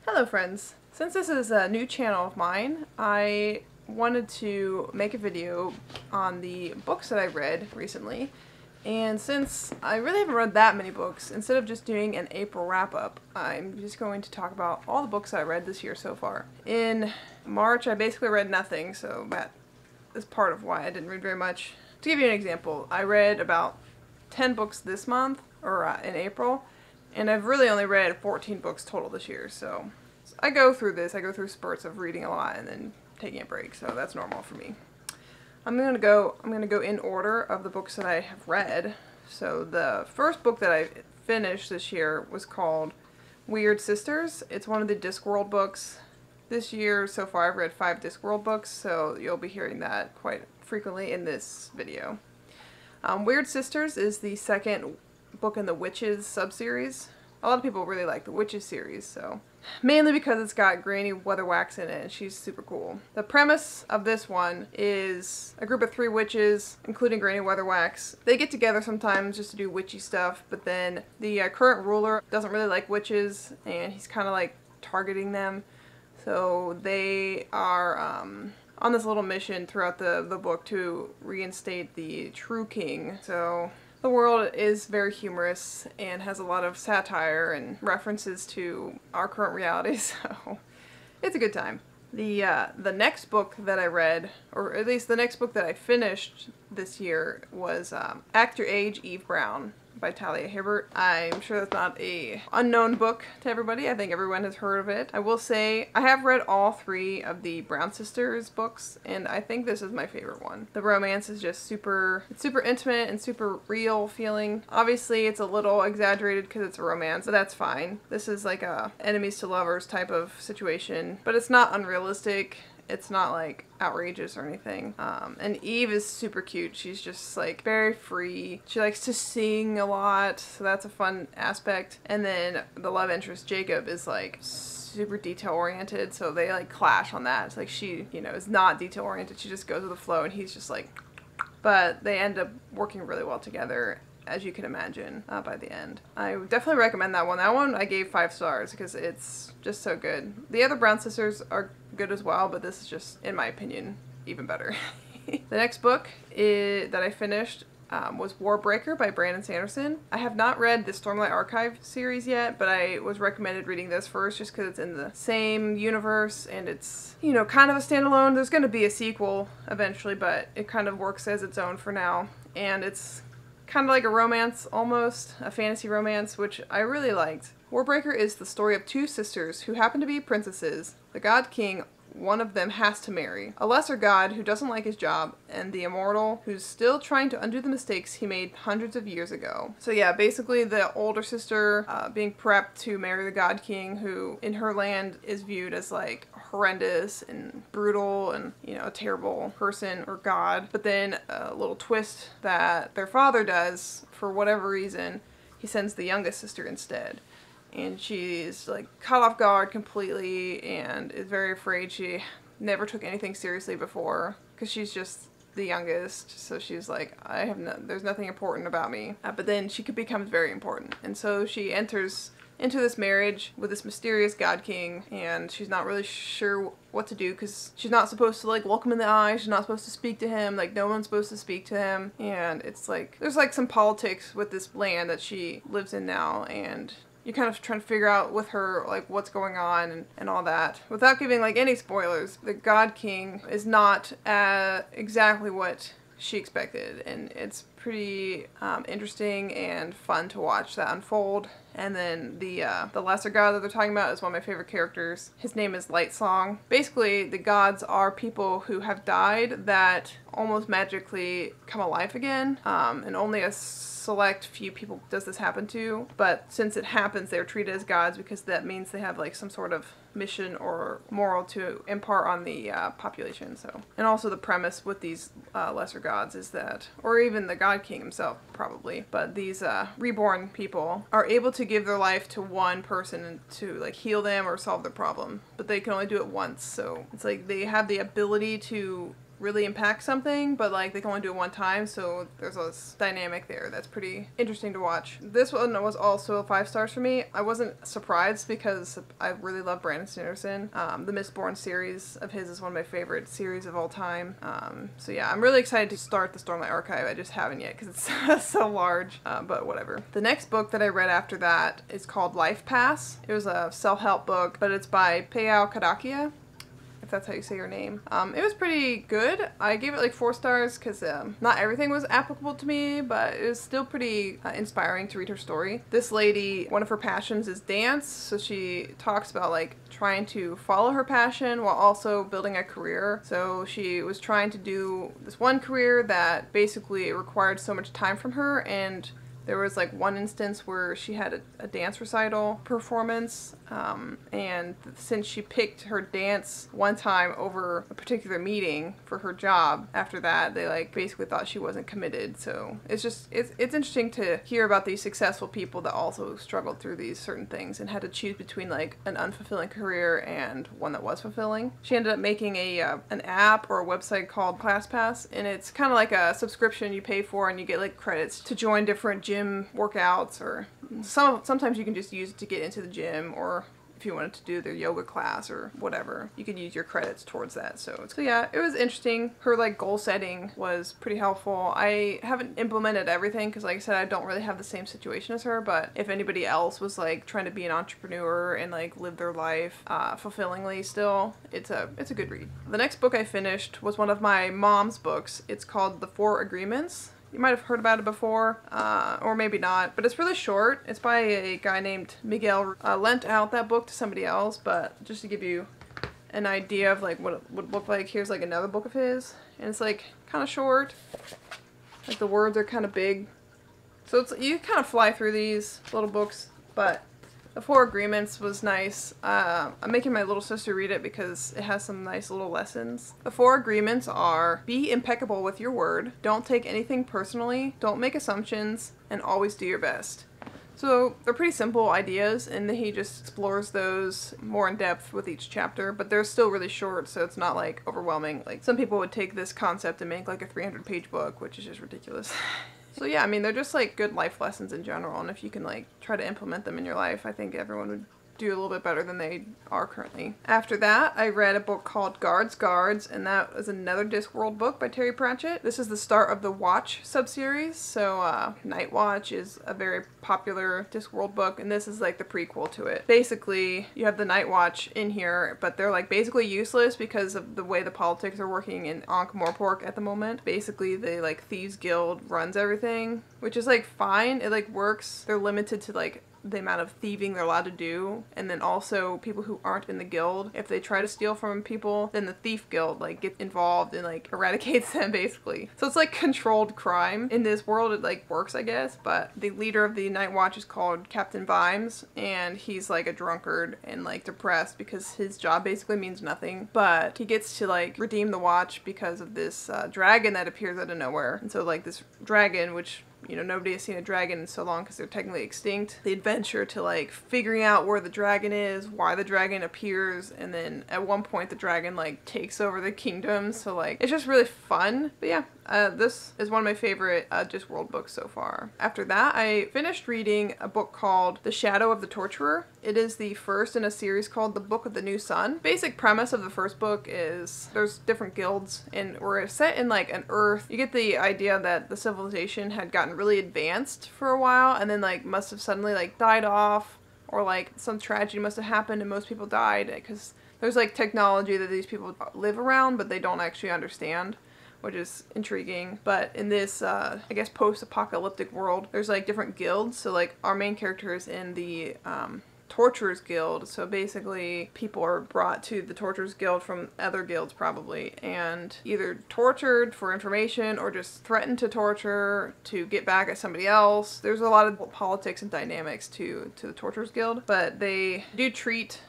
Hello friends! Since this is a new channel of mine, I wanted to make a video on the books that I read recently, and since I really haven't read that many books, instead of just doing an April wrap-up, I'm just going to talk about all the books I read this year so far. In March I basically read nothing, so that is part of why I didn't read very much. To give you an example, I read about 10 books this month, or in April, and I've really only read 14 books total this year, so I go through spurts of reading a lot and then taking a break, so that's normal for me. I'm gonna go in order of the books that I have read. So the first book that I finished this year was called Wyrd Sisters. It's one of the Discworld books. This year, so far, I've read 5 Discworld books, so you'll be hearing that quite frequently in this video. Wyrd Sisters is the second book in the Witches subseries. A lot of people really like the Witches series, so mainly because it's got Granny Weatherwax in it and she's super cool. The premise of this one is a group of 3 witches, including Granny Weatherwax. They get together sometimes just to do witchy stuff, but then the current ruler doesn't really like witches and he's kind of like targeting them. So they are on this little mission throughout the book to reinstate the true king. So the world is very humorous and has a lot of satire and references to our current reality, so it's a good time. The next book that I read, or at least the next book that I finished this year, was Act Your Age, Eve Brown by Talia Hibbert. I'm sure that's not a unknown book to everybody. I think everyone has heard of it. I will say I have read all 3 of the Brown Sisters books, and I think this is my favorite one. The romance is just super intimate and super real feeling. Obviously it's a little exaggerated because it's a romance, but that's fine. This is like a enemies to lovers type of situation, but it's not unrealistic. It's not like outrageous or anything. And Eve is super cute. She's just like very free. She likes to sing a lot, so that's a fun aspect. And then the love interest, Jacob, is like super detail oriented, so they like clash on that. It's like she, you know, is not detail oriented. She just goes with the flow and he's just like, but they end up working really well together, as you can imagine, by the end. I would definitely recommend that one. That one I gave 5 stars because it's just so good. The other Brown Sisters are good as well, but this is just, in my opinion, even better. The next book that I finished was Warbreaker by Brandon Sanderson. I have not read the Stormlight Archive series yet, but I was recommended reading this first just because it's in the same universe and it's, you know, kind of a standalone. There's going to be a sequel eventually, but it kind of works as its own for now. And it's kind of like a romance, almost a fantasy romance, which I really liked. Warbreaker is the story of 2 sisters who happen to be princesses. The God King, one of them, has to marry a lesser god who doesn't like his job, and the immortal who's still trying to undo the mistakes he made hundreds of years ago. So yeah, basically the older sister being prepped to marry the God King, who in her land is viewed as like horrendous and brutal and, you know, a terrible person or god. But then a little twist that their father does, for whatever reason, he sends the youngest sister instead. And she's like caught off guard completely and is very afraid. She never took anything seriously before because she's just the youngest, so she's like, there's nothing important about me. But then she becomes very important, and so she enters into this marriage with this mysterious God King, and she's not really sure what to do because she's not supposed to like look him in the eye, she's not supposed to speak to him, like no one's supposed to speak to him, and it's like there's like some politics with this land that she lives in now, and you're kind of trying to figure out with her like what's going on and all that. Without giving like any spoilers, the God King is not exactly what she expected, and it's pretty interesting and fun to watch that unfold. And then the lesser god that they're talking about is one of my favorite characters. His name is Lightsong. Basically, the gods are people who have died that almost magically come alive again, and only a select few people does this happen to, but since it happens, they're treated as gods because that means they have like some sort of mission or moral to impart on the population. So, and also the premise with these lesser gods is that, or even the God King himself probably, but these reborn people are able to give their life to one person to like heal them or solve their problem, but they can only do it once. So it's like they have the ability to really impact something, but like they can only do it one time, so there's this dynamic there that's pretty interesting to watch. This one was also 5 stars for me. I wasn't surprised because I really love Brandon Sanderson. The Mistborn series of his is one of my favorite series of all time. So yeah, I'm really excited to start the Stormlight Archive. I just haven't yet because it's so large, but whatever. The next book that I read after that is called Lifepass. It was a self-help book, but it's by Payal Kadakia, if that's how you say your name. It was pretty good. I gave it like 4 stars because not everything was applicable to me, but it was still pretty inspiring to read her story. This lady, one of her passions is dance, so she talks about like trying to follow her passion while also building a career. So she was trying to do this one career that basically required so much time from her, and there was like one instance where she had a dance recital performance, and since she picked her dance one time over a particular meeting for her job, after that they like basically thought she wasn't committed. So it's interesting to hear about these successful people that also struggled through these certain things and had to choose between like an unfulfilling career and one that was fulfilling. She ended up making an app or a website called ClassPass, and it's kind of like a subscription you pay for, and you get like credits to join different gym workouts, or sometimes you can just use it to get into the gym, or if you wanted to do their yoga class or whatever, you could use your credits towards that. So yeah, it was interesting. Her like goal setting was pretty helpful. I haven't implemented everything because like I said, I don't really have the same situation as her, but if anybody else was like trying to be an entrepreneur and like live their life fulfillingly still, it's a good read. The next book I finished was one of my mom's books. It's called The 4 Agreements. You might have heard about it before, or maybe not, but it's really short. It's by a guy named Miguel. Lent out that book to somebody else, but just to give you an idea of like what it would look like, here's like another book of his, and it's like kind of short. Like the words are kind of big, so you kind of fly through these little books, but The 4 Agreements was nice. I'm making my little sister read it because it has some nice little lessons. The 4 agreements are: be impeccable with your word, don't take anything personally, don't make assumptions, and always do your best. So they're pretty simple ideas, and he just explores those more in depth with each chapter, but they're still really short, so it's not like overwhelming. Like some people would take this concept and make like a 300-page book, which is just ridiculous. So yeah, I mean, they're just like good life lessons in general, and if you can like try to implement them in your life, I think everyone would do a little bit better than they are currently. After that, I read a book called Guards, and that was another Discworld book by Terry Pratchett. This is the start of the Watch subseries. So Night Watch is a very popular Discworld book, and this is like the prequel to it. Basically, you have the Night Watch in here, but they're like basically useless because of the way the politics are working in Ankh-Morpork at the moment. Basically, the like Thieves Guild runs everything, which is like fine. It like works. They're limited to like the amount of thieving they're allowed to do, and then also people who aren't in the guild, if they try to steal from people, then the thief guild like gets involved and like eradicates them basically. So it's like controlled crime. In this world it like works, I guess, but the leader of the Night Watch is called Captain Vimes, and he's like a drunkard and like depressed because his job basically means nothing, but he gets to like redeem the watch because of this dragon that appears out of nowhere. And so like this dragon, which, you know, nobody has seen a dragon in so long because they're technically extinct. The adventure to like figuring out where the dragon is, why the dragon appears, and then at one point the dragon like takes over the kingdom. So like it's just really fun. But yeah, this is one of my favorite Discworld books so far. After that, I finished reading a book called The Shadow of the Torturer. It is the first in a series called The Book of the New Sun. Basic premise of the first book is there's different guilds, and we're set in like an Earth. You get the idea that the civilization had gotten really advanced for a while, and then like must have suddenly like died off, or like some tragedy must have happened and most people died, because there's like technology that these people live around but they don't actually understand, which is intriguing. But in this, I guess, post-apocalyptic world, there's like different guilds. So like our main character is in the Torturers Guild. So basically people are brought to the Torturers Guild from other guilds probably, and either tortured for information or just threatened to torture to get back at somebody else. There's a lot of politics and dynamics to the Torturers Guild, but they do treat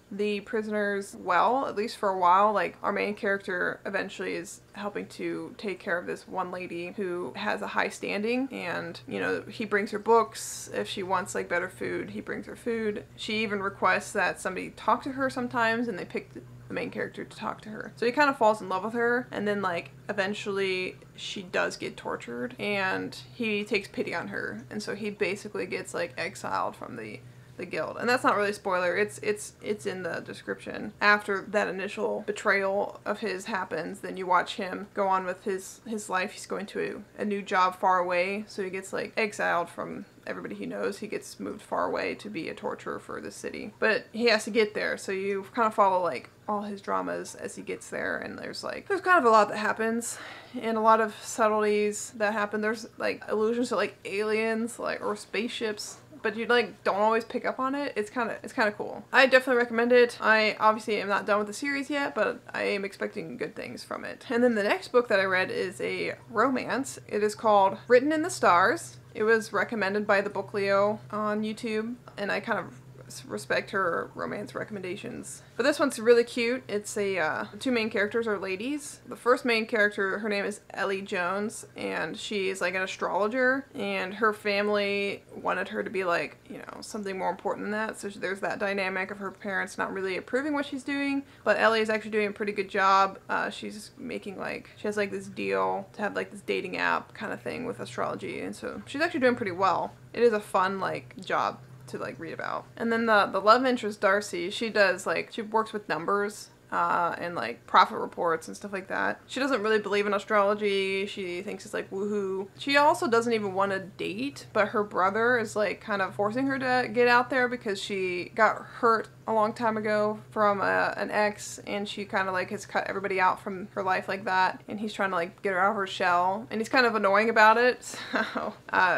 the prisoners well, at least for a while. Like our main character eventually is helping to take care of this one lady who has a high standing, and you know, he brings her books. If she wants like better food, he brings her food. She even requests that somebody talk to her sometimes, and they pick the main character to talk to her. So he kind of falls in love with her, and then like eventually she does get tortured and he takes pity on her, and so he basically gets like exiled from the guild. And that's not really a spoiler, it's in the description. After that initial betrayal of his happens, then you watch him go on with his life. He's going to a new job far away, so he gets like exiled from everybody he knows. He gets moved far away to be a torturer for the city, but he has to get there, so you kind of follow like all his dramas as he gets there. And there's kind of a lot that happens and a lot of subtleties that happen. There's like allusions to like aliens or spaceships, but you like don't always pick up on it. It's kind of cool. I definitely recommend it. I obviously am not done with the series yet, but I am expecting good things from it. And then the next book that I read is a romance. It is called Written in the Stars. It was recommended by the Book Leo on YouTube, and I kind of respect her romance recommendations. But this one's really cute. It's the two main characters are ladies. The first main character, her name is Ellie Jones, and she's like an astrologer, and her family wanted her to be like, you know, something more important than that. So there's that dynamic of her parents not really approving what she's doing, but Ellie is actually doing a pretty good job. She's making she has like this deal to have like this dating app kind of thing with astrology, and so she's actually doing pretty well. It is a fun job to read about. And then the love interest, Darcy, she works with numbers and profit reports and stuff like that. She doesn't really believe in astrology. She thinks it's woohoo. She also doesn't even want to date, but her brother is kind of forcing her to get out there because she got hurt a long time ago from an ex, and she kind of has cut everybody out from her life like that, and he's trying to get her out of her shell, and he's kind of annoying about it. So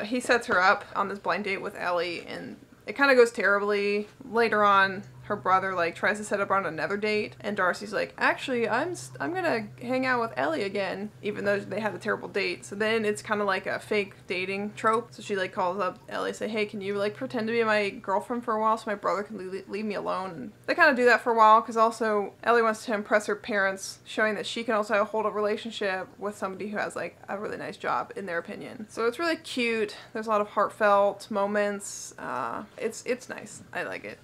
he sets her up on this blind date with Ellie, and it kind of goes terribly. Later on, her brother tries to set up on another date, and Darcy's like, actually, I'm gonna hang out with Ellie again, even though they had a terrible date. So then it's kind of like a fake dating trope. So she calls up Ellie, say, hey, can you pretend to be my girlfriend for a while so my brother can leave me alone? And they kind of do that for a while, because also Ellie wants to impress her parents, showing that she can also hold a relationship with somebody who has a really nice job in their opinion. So it's really cute. There's a lot of heartfelt moments. It's nice. I like it.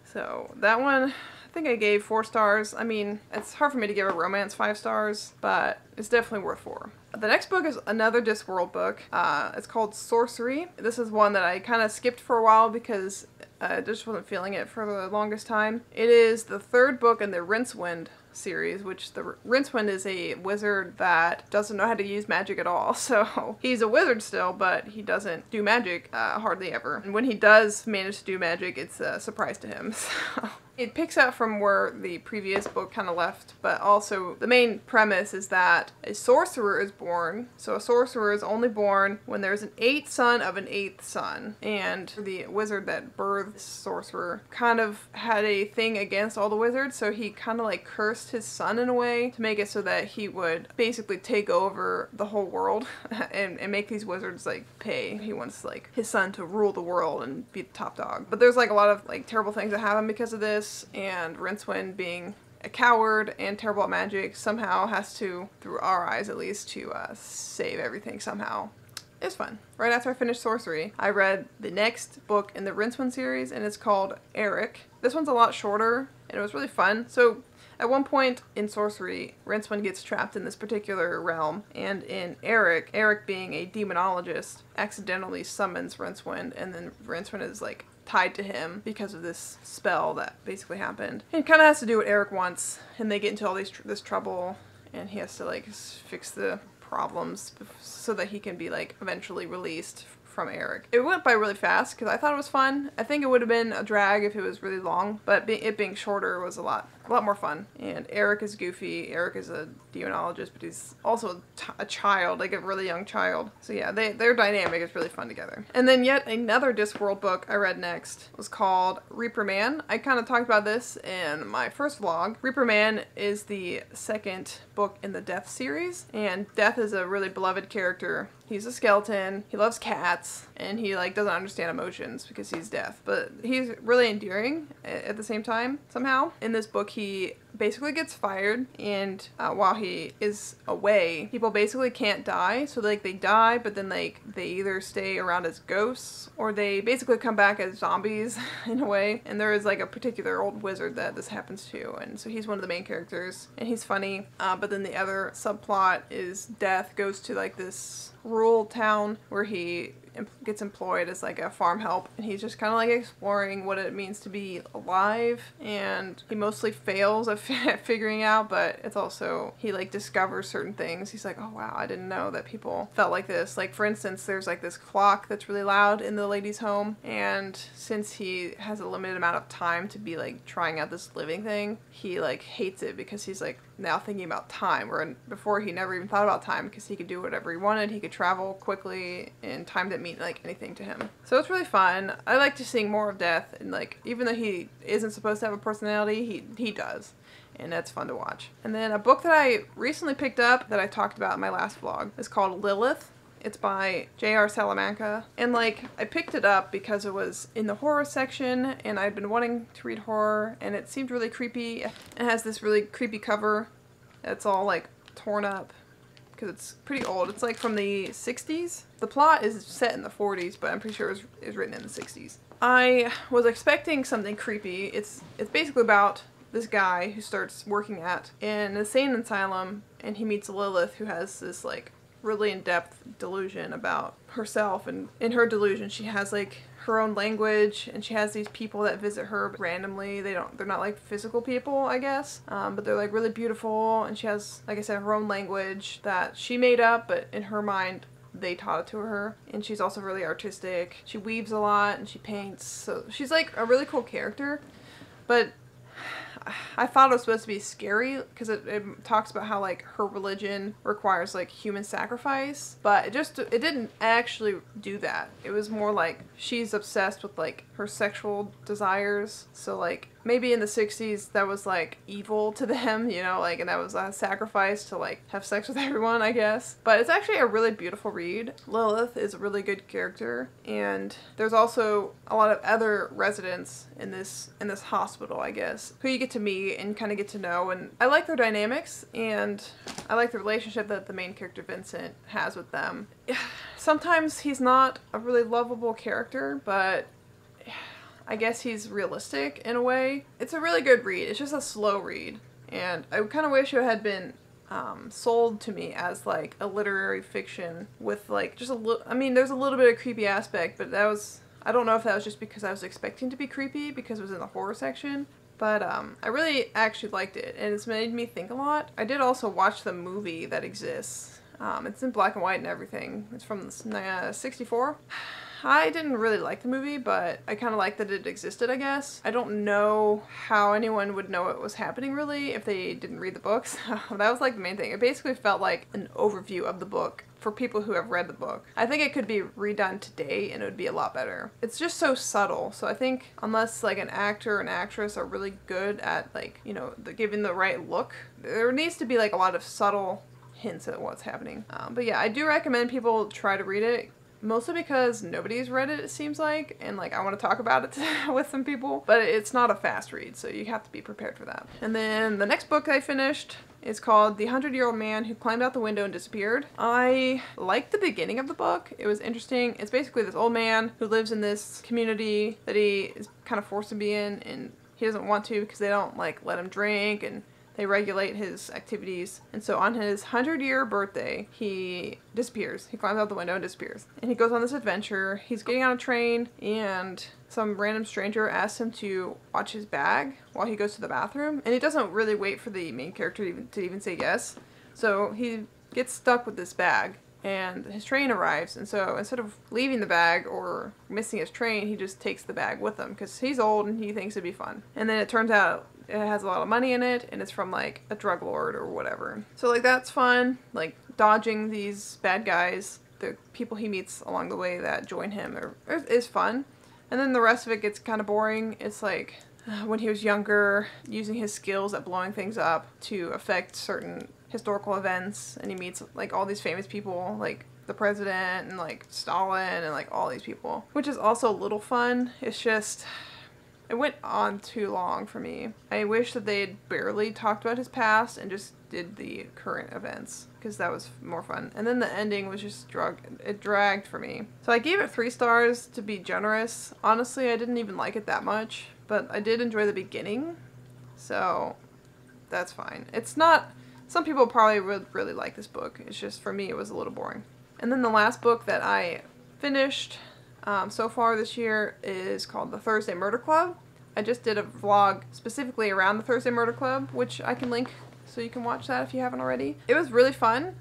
So that one, I think I gave 4 stars. I mean, it's hard for me to give a romance 5 stars, but it's definitely worth 4. The next book is another Discworld book. It's called Sourcery. This is one that I kind of skipped for a while because I just wasn't feeling it for the longest time. It is the 3rd book in the Rincewind series, which the Rincewind is a wizard that doesn't know how to use magic at all. So he's a wizard still, but he doesn't do magic hardly ever. And when he does manage to do magic, it's a surprise to him. So it picks up from where the previous book kind of left, but also the main premise is that a sorcerer is born. So a sorcerer is only born when there's an 8th son of an 8th son. And the wizard that birthed sorcerer kind of had a thing against all the wizards, so he kind of cursed his son in a way to make it so that he would basically take over the whole world and make these wizards pay. He wants his son to rule the world and be the top dog. But there's a lot of terrible things that happen because of this. And Rincewind, being a coward and terrible at magic, somehow has to, through our eyes at least, to save everything somehow. It's fun. Right after I finished Sourcery, I read the next book in the Rincewind series, and it's called Eric. This one's a lot shorter, and it was really fun. So at one point in Sourcery, Rincewind gets trapped in this particular realm, and in Eric being a demonologist, accidentally summons Rincewind, and then Rincewind is tied to him because of this spell that basically happened. And it kind of has to do what Eric wants, and they get into all this trouble, and he has to fix the problems so that he can be eventually released from Eric. It went by really fast because I thought it was fun. I think it would have been a drag if it was really long, but it being shorter was a lot more fun. And Eric is goofy. Eric is a demonologist, but he's also a child, a really young child. So yeah, their dynamic is really fun together. And then yet another Discworld book I read next was called Reaper Man. I kind of talked about this in my first vlog. Reaper Man is the 2nd book in the Death series, and Death is a really beloved character. He's a skeleton, he loves cats, and he doesn't understand emotions because he's deaf. But he's really endearing at the same time, somehow. In this book, he basically gets fired, and while he is away, people basically can't die. So like they die, but then like they either stay around as ghosts or they basically come back as zombies in a way. And there is like a particular old wizard that this happens to, and so he's one of the main characters, and he's funny. But then the other subplot is Death goes to like this rural town where he gets employed as like a farm help, and he's just kind of like exploring what it means to be alive, and he mostly fails at figuring out, but it's also he like discovers certain things. He's like, oh wow, I didn't know that people felt like this. Like for instance, there's like this clock that's really loud in the lady's home, and since he has a limited amount of time to be like trying out this living thing, he like hates it because he's like now thinking about time, where before he never even thought about time because he could do whatever he wanted. He could travel quickly, and time didn't mean like anything to him. So it's really fun. I like to seeing more of Death, and like even though he isn't supposed to have a personality, he does, and that's fun to watch. And then a book that I recently picked up that I talked about in my last vlog is called Lilith. It's by J.R. Salamanca, and like I picked it up because it was in the horror section, and I'd been wanting to read horror, and it seemed really creepy. It has this really creepy cover that's all like torn up because it's pretty old. It's like from the 60s. The plot is set in the 40s, but I'm pretty sure it was written in the 60s. I was expecting something creepy. It's basically about this guy who starts working at an insane asylum, and he meets Lilith, who has this like really in-depth delusion about herself, and in her delusion she has like her own language, and she has these people that visit her randomly. They're not like physical people, I guess, but they're like really beautiful, and she has, like I said, her own language that she made up, but in her mind they taught it to her. And she's also really artistic. She weaves a lot and she paints, so she's like a really cool character. But I thought it was supposed to be scary because it talks about how like her religion requires like human sacrifice, but it didn't actually do that. It was more like she's obsessed with like her sexual desires. So like maybe in the 60s that was like evil to them, you know, like, and that was a sacrifice to like have sex with everyone, I guess. But it's actually a really beautiful read. Lilith is a really good character, and there's also a lot of other residents in this hospital, I guess, who you get to meet and kind of get to know, and I like their dynamics, and I like the relationship that the main character Vincent has with them. Sometimes he's not a really lovable character, but I guess he's realistic in a way. It's a really good read. It's just a slow read, and I kind of wish it had been sold to me as like a literary fiction with like just a little, I mean, there's a little bit of creepy aspect, but that was, I don't know if that was just because I was expecting to be creepy because it was in the horror section, but I really actually liked it, and it's made me think a lot. I did also watch the movie that exists. It's in black and white and everything. It's from 64. I didn't really like the movie, but I kind of like that it existed, I guess. I don't know how anyone would know what was happening, really, if they didn't read the books. That was, like, the main thing. It basically felt like an overview of the book for people who have read the book. I think it could be redone today, and it would be a lot better. It's just so subtle, so I think unless, like, an actor or an actress are really good at, like, you know, giving the right look, there needs to be, like, a lot of subtle hints at what's happening. But yeah, I do recommend people try to read it. Mostly because nobody's read it, it seems like, and like I want to talk about it with some people, but it's not a fast read, so you have to be prepared for that. And then the next book I finished is called The 100-Year-Old Man Who Climbed Out the Window and Disappeared. I liked the beginning of the book. It was interesting. It's basically this old man who lives in this community that he is kind of forced to be in, and he doesn't want to because they don't like let him drink, and they regulate his activities. And so on his 100-year birthday, he disappears. He climbs out the window and disappears. And he goes on this adventure. He's getting on a train, and some random stranger asks him to watch his bag while he goes to the bathroom. And he doesn't really wait for the main character to even say yes. So he gets stuck with this bag, and his train arrives. And so instead of leaving the bag or missing his train, he just takes the bag with him because he's old and he thinks it'd be fun. And then it turns out it has a lot of money in it, and it's from like a drug lord or whatever. So like that's fun, like dodging these bad guys, the people he meets along the way that join him is fun. And then the rest of it gets kind of boring. It's like when he was younger, using his skills at blowing things up to affect certain historical events, and he meets like all these famous people, like the president and like Stalin and like all these people, which is also a little fun. It's just it went on too long for me. I wish that they had barely talked about his past and just did the current events, because that was more fun. And then the ending was just it dragged for me. So I gave it 3 stars to be generous. Honestly, I didn't even like it that much, but I did enjoy the beginning, so that's fine. It's not, some people probably would really like this book. It's just, for me, it was a little boring. And then the last book that I finished so far this year is called The Thursday Murder Club. I just did a vlog specifically around the Thursday Murder Club, which I can link so you can watch that if you haven't already. It was really fun.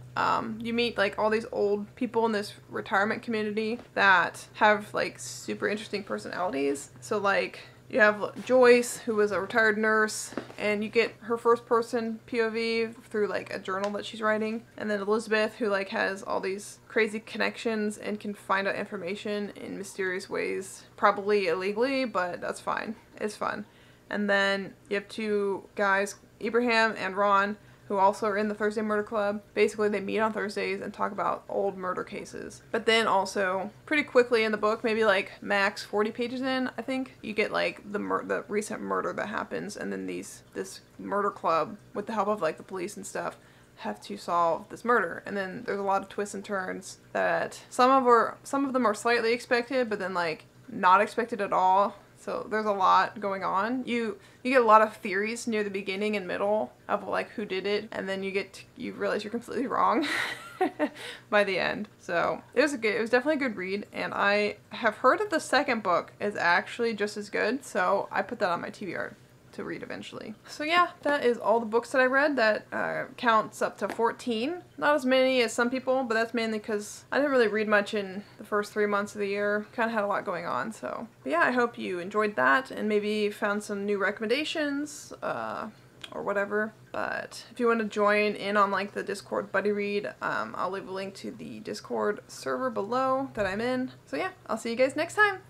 You meet like all these old people in this retirement community that have like super interesting personalities. So like you have Joyce, who was a retired nurse, and you get her first person POV through like a journal that she's writing. And then Elizabeth, who like has all these crazy connections and can find out information in mysterious ways, probably illegally, but that's fine. It's fun. And then you have 2 guys, Abraham and Ron, who also are in the Thursday Murder Club. Basically, they meet on Thursdays and talk about old murder cases. But then also, pretty quickly in the book, maybe like max 40 pages in, I think, you get like the recent murder that happens, and then this murder club, with the help of like the police and stuff, have to solve this murder. And then there's a lot of twists and turns that some of them are slightly expected, but then like not expected at all. So there's a lot going on. You get a lot of theories near the beginning and middle of like who did it, and then you realize you're completely wrong by the end. So it was definitely a good read, and I have heard that the second book is actually just as good, so I put that on my TBR to read eventually. So yeah, that is all the books that I read. That counts up to 14. Not as many as some people, but that's mainly because I didn't really read much in the first 3 months of the year. Kind of had a lot going on, so. But yeah, I hope you enjoyed that and maybe found some new recommendations or whatever. But if you want to join in on like the Discord buddy read, I'll leave a link to the Discord server below that I'm in. So yeah, I'll see you guys next time.